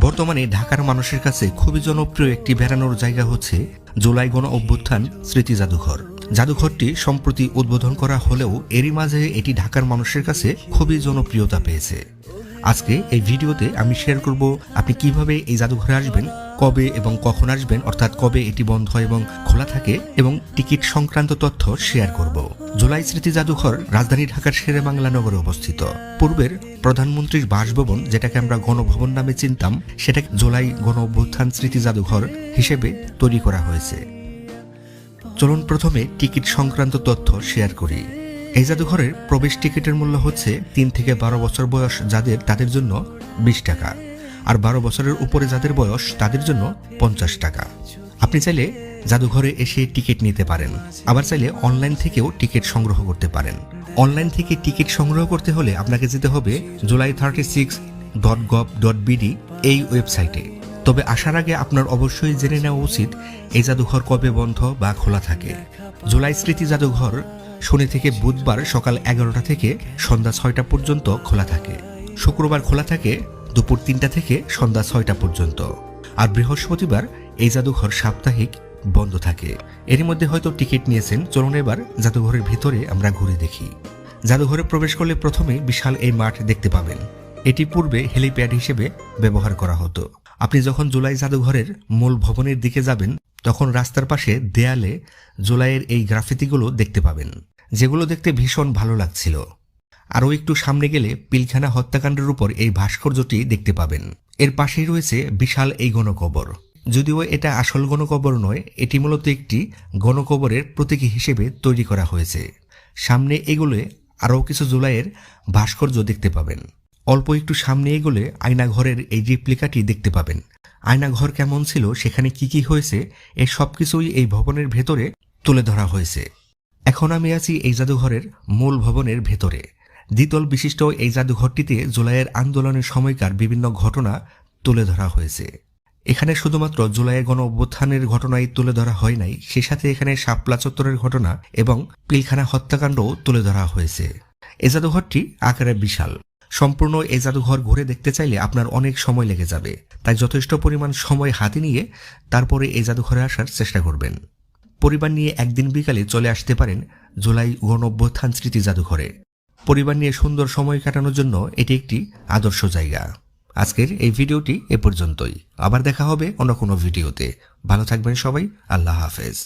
বর্তমানে ঢাকার মানুষের কাছে খুবই জনপ্রিয় একটি বেড়ানোর জায়গা হচ্ছে জুলাই গণ অভ্যুত্থান স্মৃতি জাদুঘর। জাদুঘরটি সম্প্রতি উদ্বোধন করা হলেও এরই মাঝে এটি ঢাকার মানুষের কাছে খুবই জনপ্রিয়তা পেয়েছে। আজকে এই ভিডিওতে আমি শেয়ার করব আপনি কিভাবে এই জাদুঘরে আসবেন, কবে এবং কখন আসবেন, অর্থাৎ কবে এটি বন্ধ এবং খোলা থাকে, এবং টিকিট সংক্রান্ত তথ্য শেয়ার করব। জুলাই স্মৃতি জাদুঘর রাজধানী ঢাকার শেরেবাংলা নগরে অবস্থিত। পূর্বের প্রধানমন্ত্রীর বাসভবন, যেটাকে আমরা গণভবন নামে চিনতাম, সেটাকে জুলাই গণ অভ্যুত্থান স্মৃতি জাদুঘর হিসেবে তৈরি করা হয়েছে। চলুন প্রথমে টিকিট সংক্রান্ত তথ্য শেয়ার করি। এই জাদুঘরের প্রবেশ টিকিটের মূল্য হচ্ছে 3 থেকে 12 বছর বয়স যাদের, তাদের জন্য 20 টাকা, আর 12 বছরের উপরে যাদের বয়স তাদের জন্য 50 টাকা। আপনি চাইলে জাদুঘরে এসে টিকিট নিতে পারেন, আবার চাইলে অনলাইন থেকেও টিকিট সংগ্রহ করতে পারেন। অনলাইন থেকে টিকিট সংগ্রহ করতে হলে আপনাকে যেতে হবে july36.gov.bd এই ওয়েবসাইটে। তবে আসার আগে আপনার অবশ্যই জেনে নেওয়া উচিত এই জাদুঘর কবে বন্ধ বা খোলা থাকে। জুলাই স্মৃতি জাদুঘর শনি থেকে বুধবার সকাল 11টা থেকে সন্ধ্যা 6টা পর্যন্ত খোলা থাকে। শুক্রবার খোলা থাকে দুপুর 3টা থেকে সন্ধ্যা 6টা পর্যন্ত, আর বৃহস্পতিবার এই জাদুঘর সাপ্তাহিক বন্ধ থাকে। এর মধ্যে হয়তো টিকিট নিয়েছেন। চলুন এবার জাদুঘরের ভিতরে আমরা ঘুরে দেখি। জাদুঘরে প্রবেশ করলে প্রথমে বিশাল এই মাঠ দেখতে পাবেন। এটি পূর্বে হেলিপ্যাড হিসেবে ব্যবহার করা হতো। আপনি যখন জুলাই জাদুঘরের মূল ভবনের দিকে যাবেন, তখন রাস্তার পাশে দেয়ালে জুলাইয়ের এই গ্রাফিতিগুলো দেখতে পাবেন, যেগুলো দেখতে ভীষণ ভালো লাগছিল। আরও একটু সামনে গেলে পিলখানা হত্যাকাণ্ডের উপর এই ভাস্কর্যটি দেখতে পাবেন। এর পাশেই রয়েছে বিশাল এই গণকবর। যদিও এটা আসল গণকবর নয়, এটি মূলত একটি গণকবরের প্রতীকী হিসেবে তৈরি করা হয়েছে। সামনে এগুলো আরও কিছু জুলাইয়ের ভাস্কর্য দেখতে পাবেন। অল্প একটু সামনে এগুলো আয়নাঘরের এই রেপ্লিকাটি দেখতে পাবেন। আয়নাঘর কেমন ছিল, সেখানে কি কি হয়েছে, এই সব কিছুই এই ভবনের ভেতরে তুলে ধরা হয়েছে। এখন আমি আছি এই জাদুঘরের মূল ভবনের ভেতরে। দ্বিতল বিশিষ্ট এই জাদুঘরটিতে জুলাইয়ের আন্দোলনের সময়কার বিভিন্ন ঘটনা তুলে ধরা হয়েছে। এখানে শুধুমাত্র জুলাইয়ের গণ অভ্যুত্থানের ঘটনাই তুলে ধরা হয় নাই, সে সাথে এখানে শাপলা চত্বরের ঘটনা এবং পিলখানা হত্যাকাণ্ডও তুলে ধরা হয়েছে। এই জাদুঘরটি আকারে বিশাল। সম্পূর্ণ এই জাদুঘর ঘুরে দেখতে চাইলে আপনার অনেক সময় লেগে যাবে, তাই যথেষ্ট পরিমাণ সময় হাতে নিয়ে তারপরে এই জাদুঘরে আসার চেষ্টা করবেন। পরিবার নিয়ে একদিন বিকালে চলে আসতে পারেন জুলাই গণ অভ্যুত্থান স্মৃতি জাদুঘরে। পরিবার নিয়ে সুন্দর সময় কাটানোর জন্য এটি একটি আদর্শ জায়গা। আজকের এই ভিডিওটি এ পর্যন্তই। আবার দেখা হবে অন্য কোনো ভিডিওতে। ভালো থাকবেন সবাই। আল্লাহ হাফেজ।